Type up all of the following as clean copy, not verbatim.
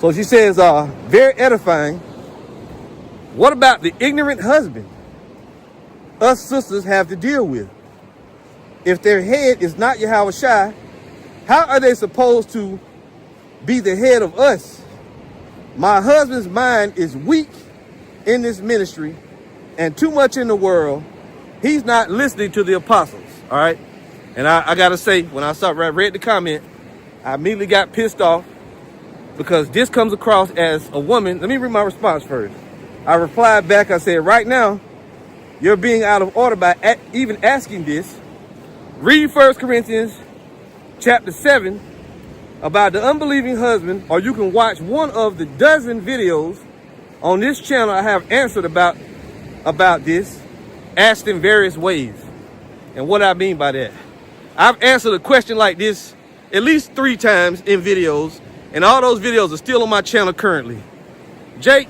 So she says, very edifying. What about the ignorant husband us sisters have to deal with? If their head is not Yahweh Shai, how are they supposed to be the head of us? My husband's mind is weak in this ministry and too much in the world. He's not listening to the apostles, all right? And I got to say, when I read the comment, I immediately got pissed off because this comes across as a woman. Let me read my response first. I replied back, I said, right now, you're being out of order by even asking this. Read 1 Corinthians chapter 7 about the unbelieving husband, or you can watch one of the dozen videos on this channel I have answered about this, asked in various ways. And what I mean by that, I've answered a question like this at least 3 times in videos, and all those videos are still on my channel currently. Jake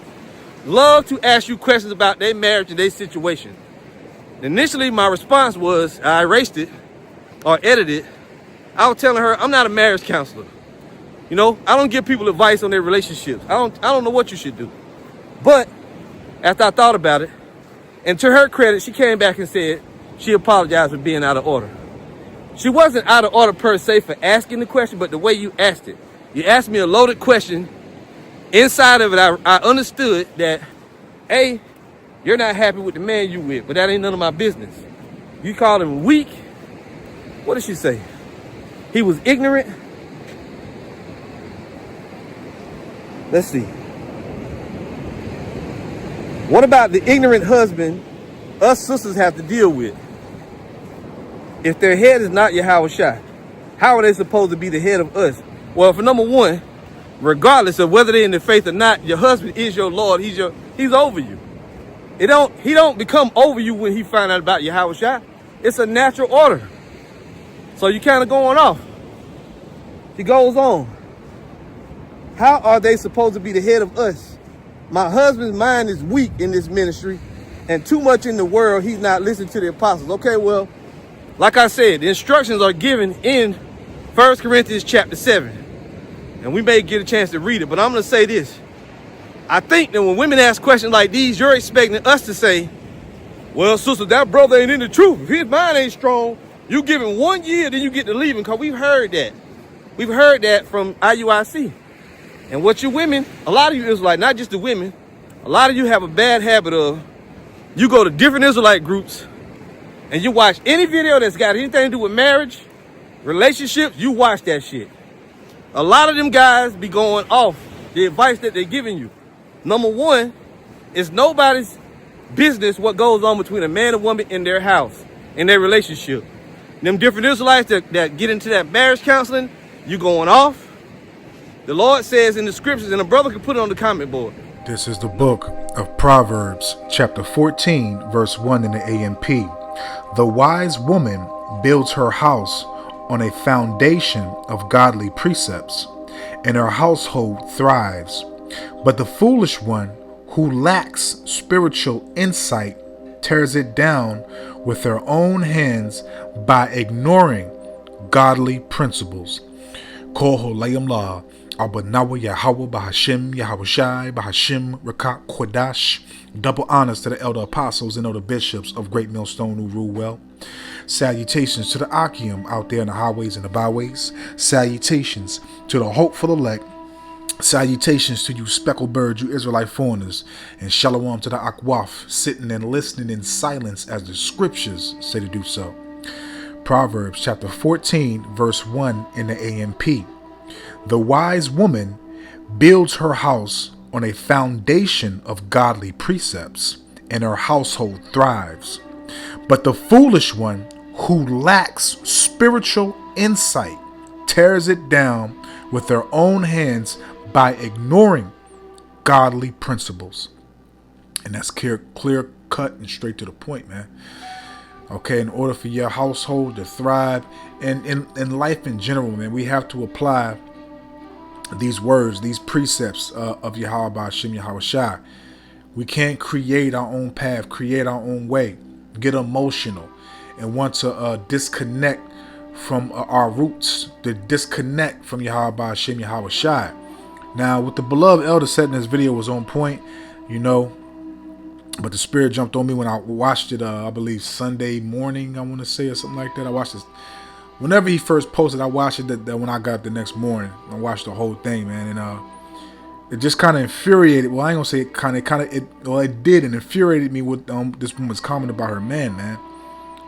love to ask you questions about their marriage and their situation. Initially, my response was, I erased it or edited. I was telling her, I'm not a marriage counselor. You know, I don't give people advice on their relationships. I don't know what you should do. But after I thought about it, and to her credit, she came back and said she apologized for being out of order. She wasn't out of order per se for asking the question, but the way you asked it. You asked me a loaded question. Inside of it, I understood that, A, you're not happy with the man you with, but that ain't none of my business. You called him weak. What did she say? He was ignorant. Let's see. What about the ignorant husband us sisters have to deal with? If their head is not Yahweh Shai, how are they supposed to be the head of us? Well, for number one, regardless of whether they're in the faith or not, your husband is your Lord. He's over you. He don't become over you when he find out about Yahweh Shai. It's a natural order. So you kind of going off. He goes on. How are they supposed to be the head of us? My husband's mind is weak in this ministry and too much in the world. He's not listening to the apostles. Okay, well, like I said, the instructions are given in 1 Corinthians chapter 7. And we may get a chance to read it, but I'm going to say this. I think that when women ask questions like these, you're expecting us to say, well, sister, that brother ain't in the truth. If his mind ain't strong, you give him 1 year, then you get to leave him, because we've heard that. We've heard that from IUIC. And what you women, a lot of you Israelites, not just the women, a lot of you have a bad habit of, you go to different Israelite groups and you watch any video that's got anything to do with marriage, relationships, you watch that shit. A lot of them guys be going off the advice that they're giving you. Number one, it's nobody's business what goes on between a man and woman in their house, in their relationship. Them different Israelites that get into that marriage counseling, you going off. The Lord says in the scriptures, and a brother can put it on the comment board. This is the book of Proverbs, chapter 14, verse 1 in the AMP. The wise woman builds her house on a foundation of godly precepts, and her household thrives. But the foolish one who lacks spiritual insight tears it down with her own hands by ignoring godly principles. Koholayamla Abanawa Yahweh Bahashim Yahweh Shai Bahashim Rakat Kodash. Double honors to the elder apostles and elder bishops of Great Millstone who rule well. Salutations to the Akim out there in the highways and the byways. Salutations to the hopeful elect. Salutations to you speckled birds, you Israelite foreigners. And shalom to the Akwaf, sitting and listening in silence as the scriptures say to do so. Proverbs chapter 14, verse 1 in the AMP. The wise woman builds her house on a foundation of godly precepts, and her household thrives. But the foolish one who lacks spiritual insight tears it down with their own hands by ignoring godly principles. And that's clear cut and straight to the point, man. Okay, in order for your household to thrive and in life in general, man, we have to apply these words, these precepts of Yahweh Hashem Yahweh Shai. We can't create our own path, create our own way, get emotional, and want to disconnect from our roots, to disconnect from Yahweh Hashem Yahweh Shai. Now, what the beloved elder said in this video was on point, you know, but the spirit jumped on me when I watched it, I believe Sunday morning, I want to say, or something like that. I watched this. Whenever he first posted, I watched it that when I got up the next morning. I watched the whole thing, man, and it just kind of infuriated. Well, I ain't gonna say it did, and infuriated me with this woman's comment about her man.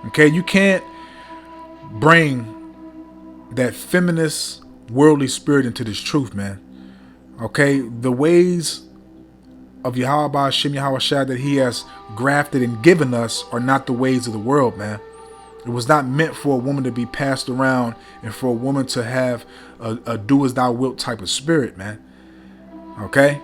Okay, you can't bring that feminist, worldly spirit into this truth, man. Okay, the ways of Yahweh Shem Yahushua that he has grafted and given us are not the ways of the world, man. It was not meant for a woman to be passed around and for a woman to have a do as thou wilt type of spirit, man. Okay?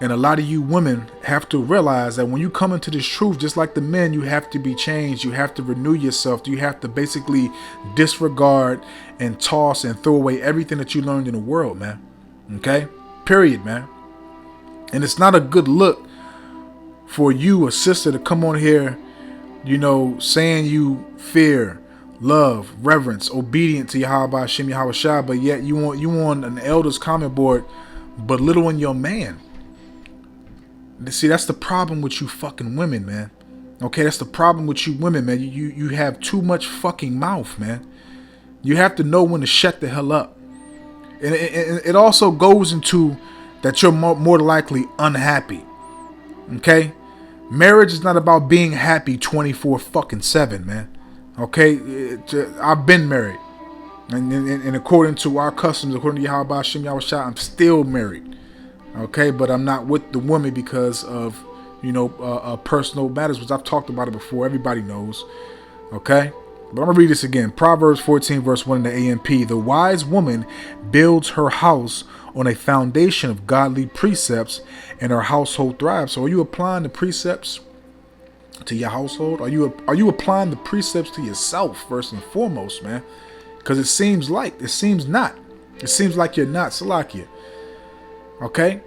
And a lot of you women have to realize that when you come into this truth, just like the men, you have to be changed. You have to renew yourself. You have to basically disregard and toss and throw away everything that you learned in the world, man. Okay? Period, man. And it's not a good look for you, a sister, to come on here, you know, saying you fear, love, reverence, obedient to Yahweh Shem Yahushua, but yet you on an elder's comment board belittling your man. See, that's the problem with you fucking women, man. Okay, that's the problem with you women, man. You have too much fucking mouth, man. You have to know when to shut the hell up. And it also goes into that you're more likely unhappy. Okay? Marriage is not about being happy 24/7, man. Okay? I've been married. And according to our customs, according to Yahweh Shem Yahushua, I'm still married. Okay? But I'm not with the woman because of, you know, personal matters, which I've talked about it before. Everybody knows. Okay? But I'm going to read this again. Proverbs 14 verse 1 in the AMP. The wise woman builds her house on a foundation of godly precepts, and her household thrives. So are you applying the precepts to your household? Are you applying the precepts to yourself first and foremost, man? Because it seems not. It seems like you're not. Salakia. Okay?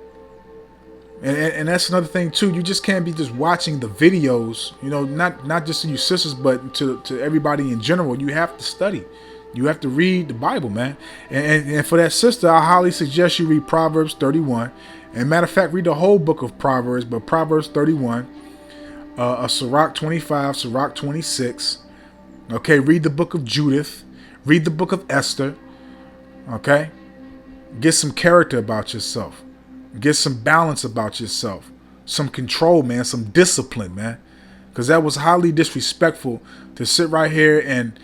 And that's another thing too. You just can't be just watching the videos, you know, not just to you sisters, but to everybody in general. You have to study. You have to read the Bible, man. And for that sister, I highly suggest you read Proverbs 31. And matter of fact, read the whole book of Proverbs, but Proverbs 31, Sirach 25, Sirach 26. Okay, read the book of Judith. Read the book of Esther. Okay? Get some character about yourself. Get some balance about yourself. Some control, man. Some discipline, man. Because that was highly disrespectful to sit right here and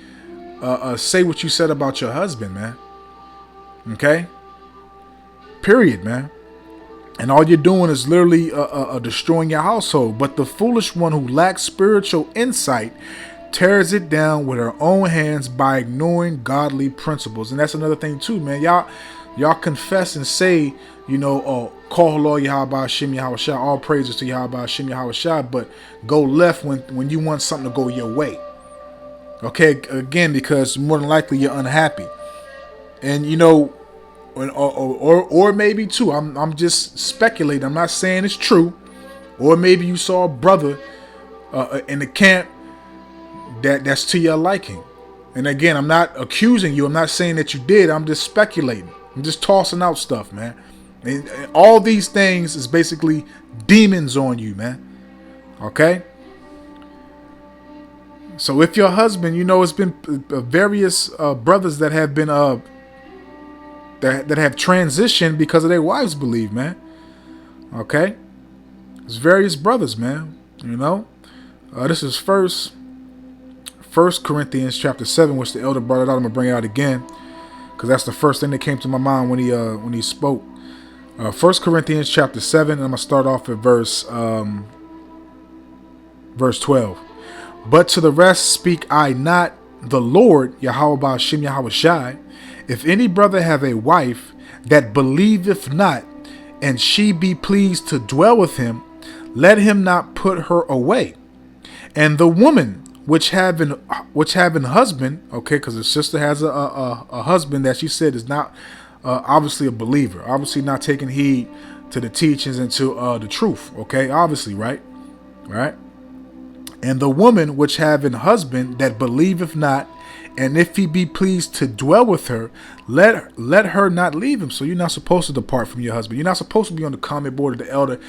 say what you said about your husband, man. Okay? Period, man. And all you're doing is literally destroying your household. But the foolish one who lacks spiritual insight tears it down with her own hands by ignoring godly principles. And that's another thing too, man. Y'all confess and say, you know, call Lord Yahweh Shem Yahushua, all praises to Yahweh Shem Yahushua, but go left when you want something to go your way. Okay, again, because more than likely you're unhappy. And you know, or maybe too, I'm just speculating. I'm not saying it's true. Or maybe you saw a brother in the camp that's to your liking. And again, I'm not accusing you. I'm not saying that you did. I'm just speculating. I'm just tossing out stuff, man. And all these things is basically demons on you, man. Okay? So if your husband, you know, it's been various brothers that have been that have transitioned because of their wives' belief, man. Okay? There's various brothers, man. You know? This is First Corinthians chapter 7, which the elder brought it out. I'm going to bring it out again, because that's the first thing that came to my mind when he spoke. 1 Corinthians chapter 7, and I'm going to start off at verse 12. But to the rest speak I not, the Lord, Yahweh Shem Yahushai. If any brother have a wife that believeth not, and she be pleased to dwell with him, let him not put her away. And the woman which have an husband, okay, because the sister has a husband that she said is not obviously a believer, obviously not taking heed to the teachings and to the truth, okay, obviously, right? And the woman which have an husband that believeth not, And if he be pleased to dwell with her, let her not leave him. So you're not supposed to depart from your husband. You're not supposed to be on the comment board of the elder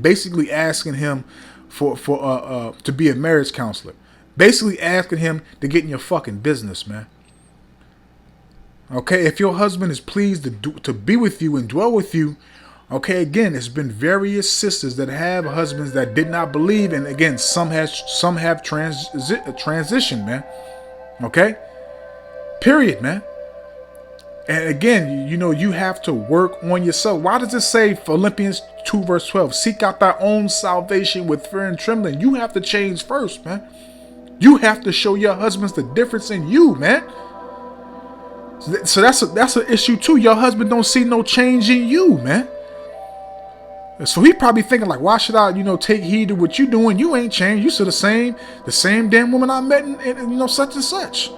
basically asking him for to be a marriage counselor. Basically asking him to get in your fucking business, man. Okay, if your husband is pleased to be with you and dwell with you, okay, again, it's been various sisters that have husbands that did not believe, and again, some have transitioned, man. Okay, period, man. And again, you have to work on yourself. Why does it say Philippians 2 verse 12, seek out thy own salvation with fear and trembling? You have to change first, man. You have to show your husbands the difference in you, man. So that's an issue too. Your husband don't see no change in you, man. So he probably thinking like, why should I, take heed to what you doing? You ain't changed. You still the same damn woman I met in such and such.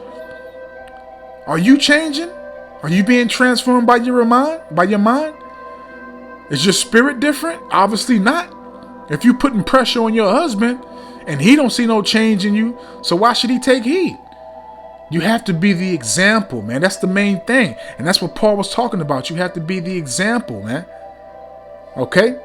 Are you changing? Are you being transformed by your mind? Is your spirit different? Obviously not. If you putting pressure on your husband and he don't see no change in you, so why should he take heed? You have to be the example, man. That's the main thing. And that's what Paul was talking about. You have to be the example, man. Okay?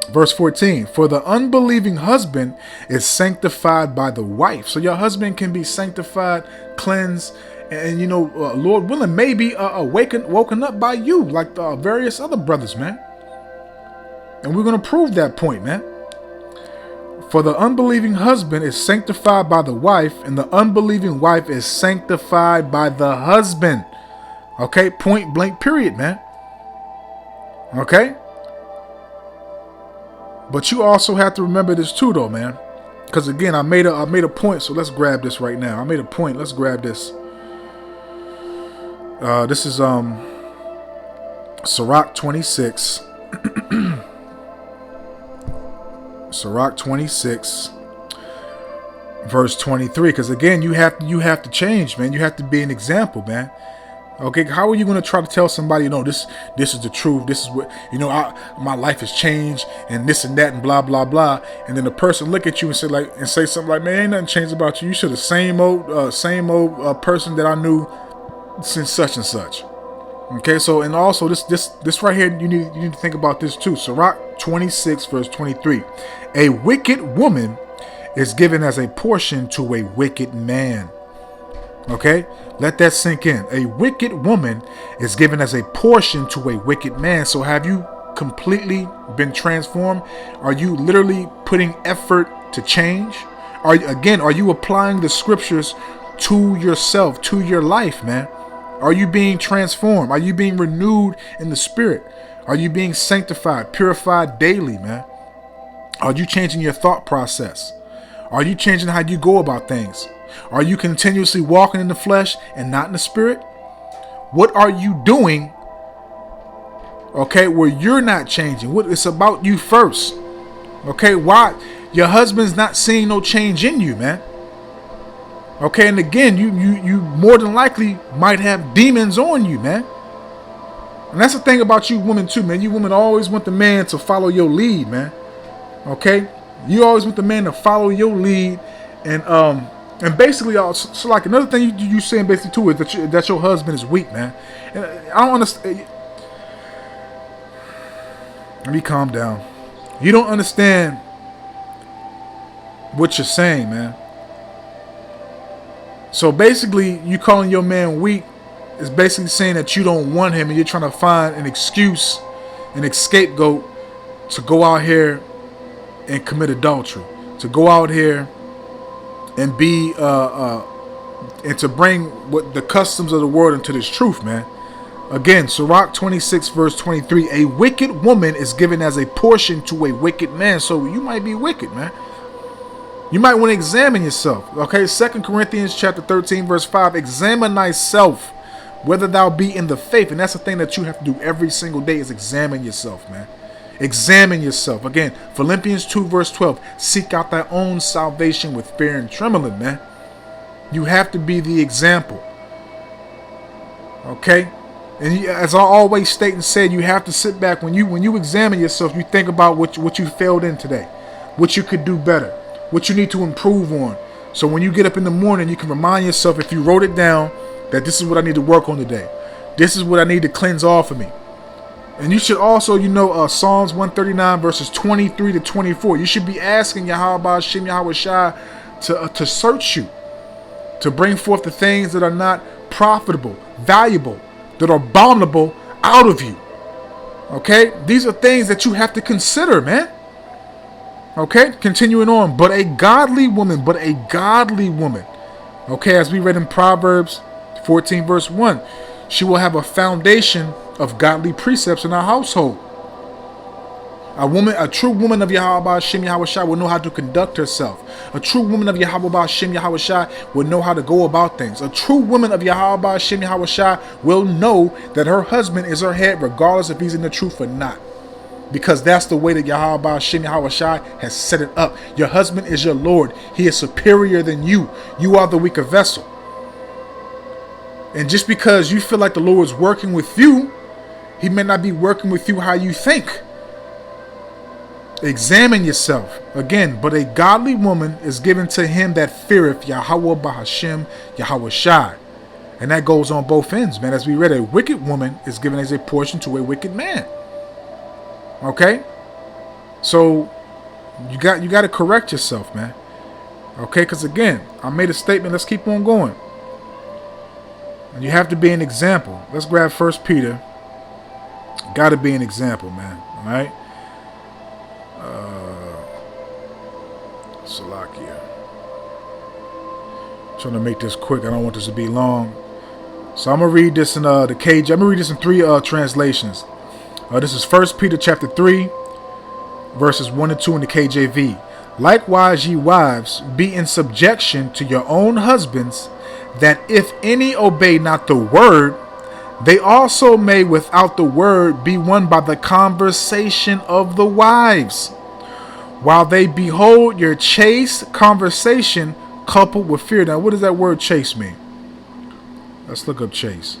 Verse 14. For the unbelieving husband is sanctified by the wife. So your husband can be sanctified, cleansed, and Lord willing, maybe woken up by you, like the various other brothers, man. And we're going to prove that point, man. For the unbelieving husband is sanctified by the wife, and the unbelieving wife is sanctified by the husband. Okay, point blank, period, man. Okay? But you also have to remember this too, though, man. Because again, I made a point, so let's grab this right now. I made a point, let's grab this. This is Sirach 26. Sirach 26 verse 23, because again, you have to change, man. You have to be an example, man. Okay, how are you going to try to tell somebody, this is the truth, this is what my life has changed, and this and that and blah blah blah, and then the person look at you and say something like, man, ain't nothing changed about you. You should the same old person that I knew since such and such. Okay, so and also this right here, you need to think about this too. Sirach 26 verse 23. A wicked woman is given as a portion to a wicked man. Okay, let that sink in. A wicked woman is given as a portion to a wicked man. So have you completely been transformed? Are you literally putting effort to change? Are you applying the scriptures to yourself, to your life, man? Are you being transformed? Are you being renewed in the spirit? Are you being sanctified, purified daily, man? Are you changing your thought process? Are you changing how you go about things? Are you continuously walking in the flesh and not in the spirit? What are you doing, okay, where you're not changing? It's about you first. Okay, why? Your husband's not seeing no change in you, man. Okay, and again, you more than likely might have demons on you, man. And that's the thing about you women too, man. You women always want the man to follow your lead, man. Okay, you always want the man to follow your lead, and basically, so like another thing you saying basically too is that your husband is weak, man. And I don't understand. Let me calm down. You don't understand what you're saying, man. So basically, you calling your man weak is basically saying that you don't want him, and you're trying to find an excuse, an scapegoat to go out here and commit adultery, to go out here and be and to bring what the customs of the world into this truth, man. Again, Sirach 26 verse 23. A wicked woman is given as a portion to a wicked man. So you might be wicked, man. You might want to examine yourself. Okay, 2 Corinthians chapter 13 verse 5. Examine thyself whether thou be in the faith. And that's the thing that you have to do every single day, is examine yourself, man. Examine yourself. Again, Philippians 2 verse 12. Seek out thy own salvation with fear and trembling, man. You have to be the example. Okay? And as I always state and said, you have to sit back when you examine yourself. You think about what you failed in today, what you could do better, what you need to improve on. So when you get up in the morning, you can remind yourself, if you wrote it down, that this is what I need to work on today. This is what I need to cleanse off of me. And you should also, Psalms 139 verses 23 to 24. You should be asking Yahweh Shem Yahweh Shai to search you, to bring forth the things that are not profitable, valuable, that are abominable out of you. Okay? These are things that you have to consider, man. Okay? Continuing on. But a godly woman. Okay, as we read in Proverbs 14 verse 1. She will have a foundation of godly precepts in her household. A true woman of Yahweh Shem Yahweh Shai will know how to conduct herself. A true woman of Yahweh Shem Yahweh Shai will know how to go about things. A true woman of Yahweh Shem Yahweh Shai will know that her husband is her head, regardless if he's in the truth or not. Because that's the way that Yahweh Shem Yahweh Shai has set it up. Your husband is your Lord. He is superior than you. You are the weaker vessel. And just because you feel like the Lord is working with you, he may not be working with you how you think. Examine yourself. Again, but a godly woman is given to him that feareth Yahweh Bahashem Yahweh Shai. And that goes on both ends, man. As we read, a wicked woman is given as a portion to a wicked man. Okay? So you got to correct yourself, man. Okay? Because again, I made a statement. Let's keep on going. And you have to be an example. Let's grab 1 Peter. Got to be an example, man. All right? Salakia. Trying to make this quick. I don't want this to be long. So I'm going to read this in the KJ. I'm going to read this in 3 translations. This is 1 Peter chapter 3, verses 1 and 2 in the KJV. Likewise, ye wives, be in subjection to your own husbands, that if any obey not the word, they also may without the word be won by the conversation of the wives, while they behold your chaste conversation coupled with fear. Now, what does that word chaste mean? Let's look up chaste.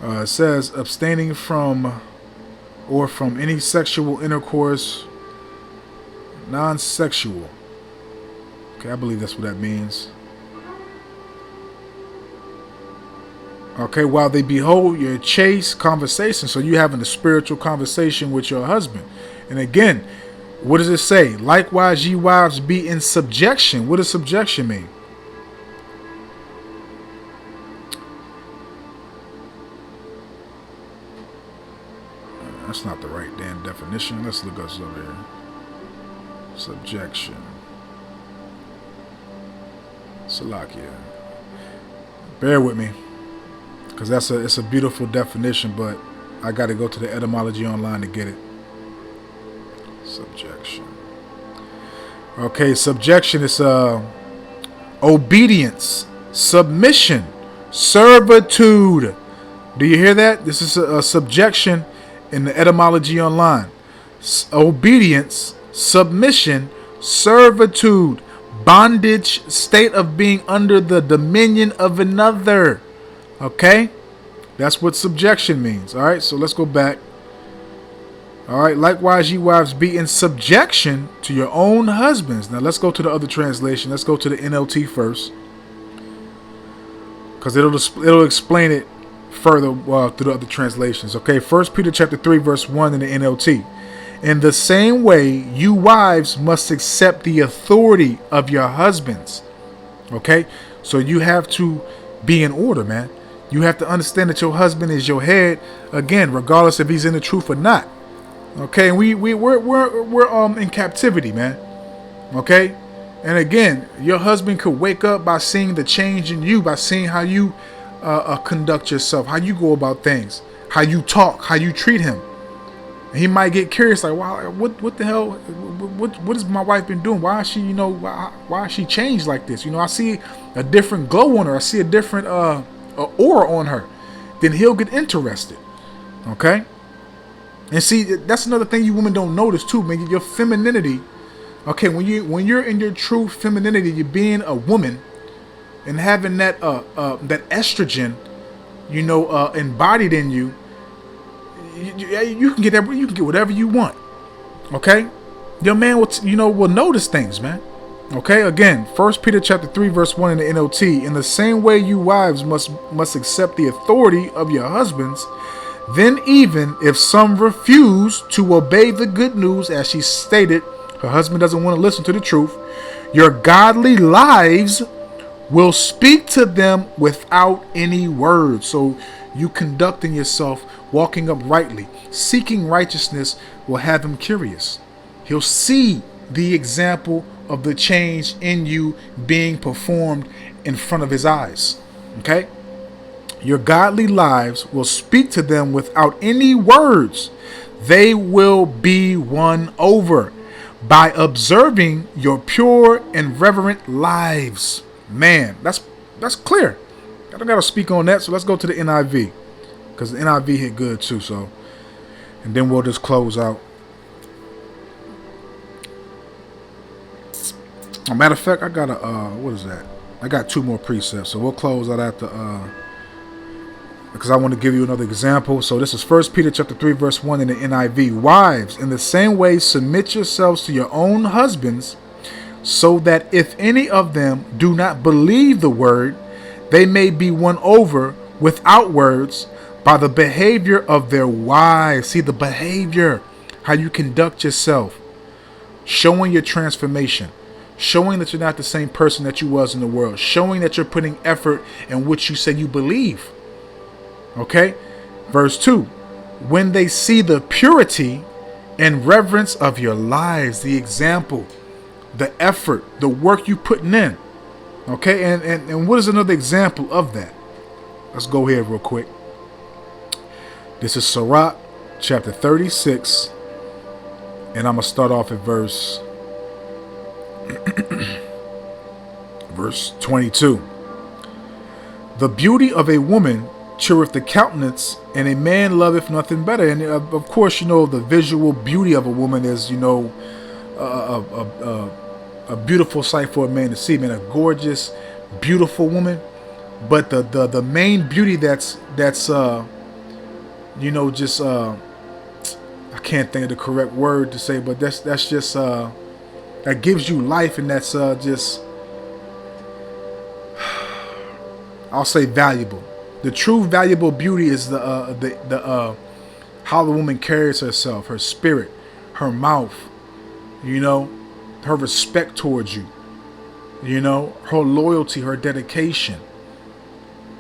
It says abstaining from or from any sexual intercourse, non-sexual. Okay, I believe that's what that means. Okay, while they behold your chaste conversation. So you're having a spiritual conversation with your husband. And again, what does it say? Likewise, ye wives, be in subjection. What does subjection mean? That's not the right damn definition. Let's look us over here. Subjection. Salakia. Bear with me, because it's a beautiful definition, but I got to go to the etymology online to get it. Subjection. Okay, subjection is obedience, submission, servitude. Do you hear that? This is a subjection in the etymology online. Obedience, submission, servitude, bondage, state of being under the dominion of another. Okay? That's what subjection means. All right, so let's go back. All right, likewise, ye wives, be in subjection to your own husbands. Now, let's go to the other translation. Let's go to the NLT first, because it'll explain it further through the other translations. Okay, 1 Peter chapter 3, verse 1 in the NLT. In the same way, you wives must accept the authority of your husbands. Okay, so you have to be in order, man. You have to understand that your husband is your head, again, regardless if he's in the truth or not. Okay, and we're in captivity, man. Okay, and again, your husband could wake up by seeing the change in you, by seeing how you conduct yourself, how you go about things, how you talk, how you treat him. And he might get curious, like, wow, what the hell? What has my wife been doing? Why is she, why is she changed like this? I see a different glow on her. I see a different aura on her. Then he'll get interested. Okay. And see, that's another thing you women don't notice too, man. Your femininity. Okay, when you're in your true femininity, you're being a woman and having that estrogen, embodied in you. You can get that. You can get whatever you want. Okay, your man will notice things, man. Okay, again, 1 Peter chapter 3 verse 1 in the NLT. In the same way, you wives must accept the authority of your husbands. Then, even if some refuse to obey the good news, as she stated, her husband doesn't want to listen to the truth, your godly lives will speak to them without any words. So you conducting yourself, walking uprightly, seeking righteousness will have him curious. He'll see the example of the change in you being performed in front of his eyes. Okay? Your godly lives will speak to them without any words. They will be won over by observing your pure and reverent lives. Man, that's clear. I don't gotta speak on that, so let's go to the NIV, because the NIV hit good too. So, and then we'll just close out. As a matter of fact, I got what is that? I got 2 more precepts, so we'll close out after because I want to give you another example. So this is 1 Peter chapter 3 verse 1 in the NIV. Wives, in the same way, submit yourselves to your own husbands, so that if any of them do not believe the word, they may be won over without words by the behavior of their wives. See, the behavior, how you conduct yourself, showing your transformation, showing that you're not the same person that you was in the world, showing that you're putting effort in what you say you believe. Okay, verse 2, when they see the purity and reverence of your lives, the example, the effort, the work you putting in. Okay, and what is another example of that? Let's go here real quick. This is Sirach chapter 36, and I'm gonna start off at verse 22. The beauty of a woman cheereth the countenance, and a man loveth nothing better. And of course, the visual beauty of a woman is, a beautiful sight for a man to see, man, a gorgeous, beautiful woman. But the main beauty that's I can't think of the correct word to say, but that's just that gives you life, and that's just, I'll say, valuable. The true valuable beauty is the how the woman carries herself, her spirit, her mouth, her respect towards you, her loyalty, her dedication,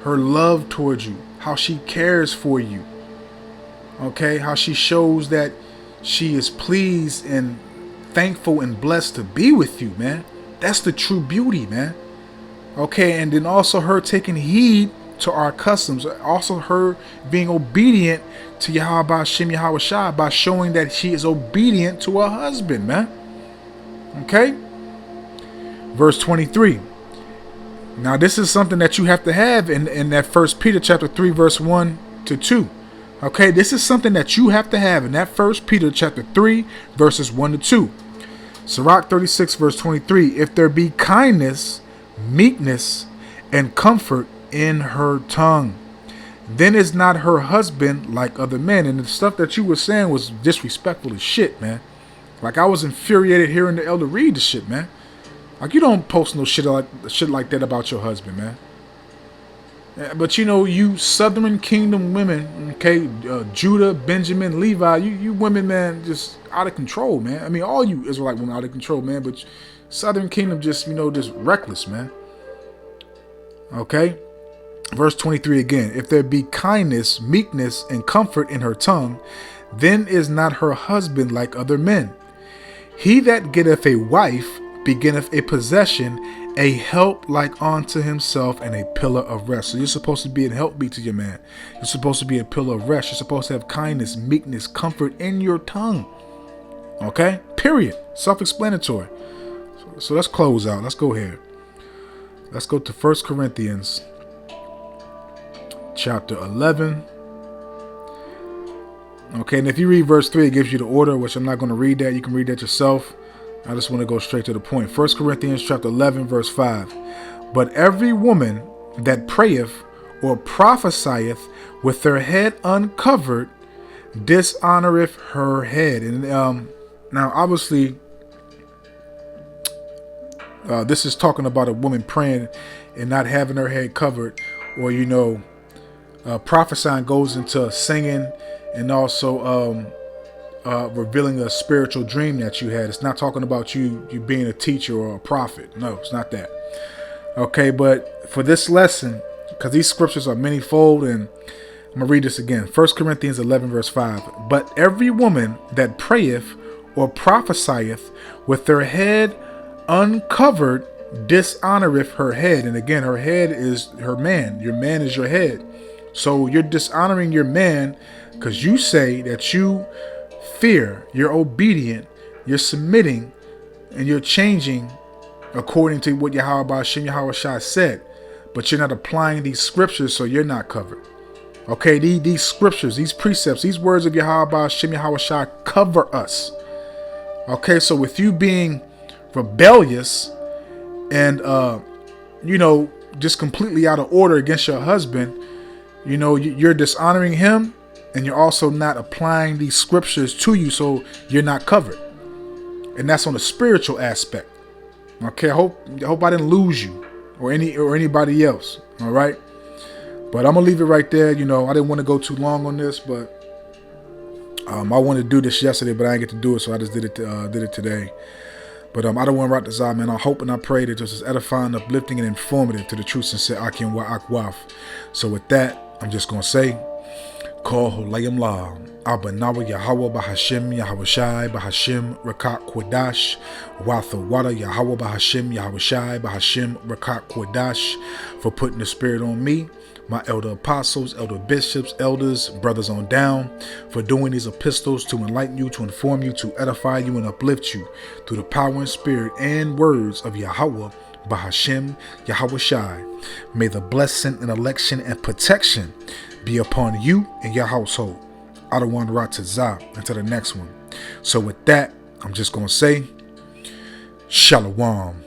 her love towards you, how she cares for you. Okay, how she shows that she is pleased and thankful and blessed to be with you, man. That's the true beauty, man. Okay, and then also her taking heed to our customs, also her being obedient to Yahweh Shem Yahweh Shai by showing that she is obedient to her husband, man. Okay, verse 23. Now this is something that you have to have in that 1 Peter chapter 3 verse 1 to 2. Okay, this is something that you have to have in that 1 Peter chapter 3 verses 1 to 2. Sirach 36 verse 23. If there be kindness, meekness, and comfort in her tongue, then is not her husband like other men. And the stuff that you were saying was disrespectful as shit, man. Like, I was infuriated hearing the elder read the shit, man. Like, you don't post no shit like that about your husband, man. But you Southern Kingdom women, okay, Judah, Benjamin, Levi, you women, man, just out of control, man. I mean, all you Israelite women out of control, man. But Southern Kingdom just reckless, man. Okay. Verse 23 again. If there be kindness, meekness, and comfort in her tongue, then is not her husband like other men. He that getteth a wife beginneth a possession, a help like unto himself, and a pillar of rest. So you're supposed to be a helpmeet to your man. You're supposed to be a pillar of rest. You're supposed to have kindness, meekness, comfort in your tongue. Okay? Period. Self-explanatory. So let's close out. Let's go here. Let's go to 1 Corinthians chapter 11. Okay, and if you read verse 3, it gives you the order, which I'm not going to read that. You can read that yourself. I just want to go straight to the point. 1 Corinthians chapter 11, verse 5. But every woman that prayeth or prophesieth with her head uncovered dishonoreth her head. And now, obviously, this is talking about a woman praying and not having her head covered, or prophesying goes into singing and also revealing a spiritual dream that you had. It's not talking about you being a teacher or a prophet. No, it's not that. Okay, but for this lesson, because these scriptures are manyfold, and I'm going to read this again. 1 Corinthians 11 verse 5. But every woman that prayeth or prophesieth with her head uncovered dishonoreth her head. And again, her head is her man. Your man is your head. So you're dishonoring your man because you say that you fear, you're obedient, you're submitting, and you're changing according to what Yahweh Shai said. But you're not applying these scriptures, so you're not covered. Okay, these scriptures, these precepts, these words of Yahweh Shai cover us. Okay, so with you being rebellious and just completely out of order against your husband, you're dishonoring him, and you're also not applying these scriptures to you, so you're not covered. And that's on the spiritual aspect. Okay, I hope I didn't lose you or anybody else. All right, but I'm gonna leave it right there. I didn't want to go too long on this, but I wanted to do this yesterday, but I didn't get to do it, so I just did it today. But I don't want to write this out, man. I hope and I pray that this is edifying, uplifting, and informative to the true, sincere Akim Wa Akwaf. So with that, I'm just gonna say, Call Holayim La, Abanawa Yahweh Bahashim Yahweh Shai Bahashim Rakat Kwadash, Watha Wada Yahweh Bahashim Yahweh Shai Bahashim Rakat Kwadash, for putting the spirit on me, my elder apostles, elder bishops, elders, brothers on down, for doing these epistles to enlighten you, to inform you, to edify you, and uplift you through the power and spirit and words of Yahweh Bahashim Yahweh Shai. May the blessing and election and protection be upon you and your household. I don't want to rot to Zah until the next one. So with that, I'm just going to say, Shalom.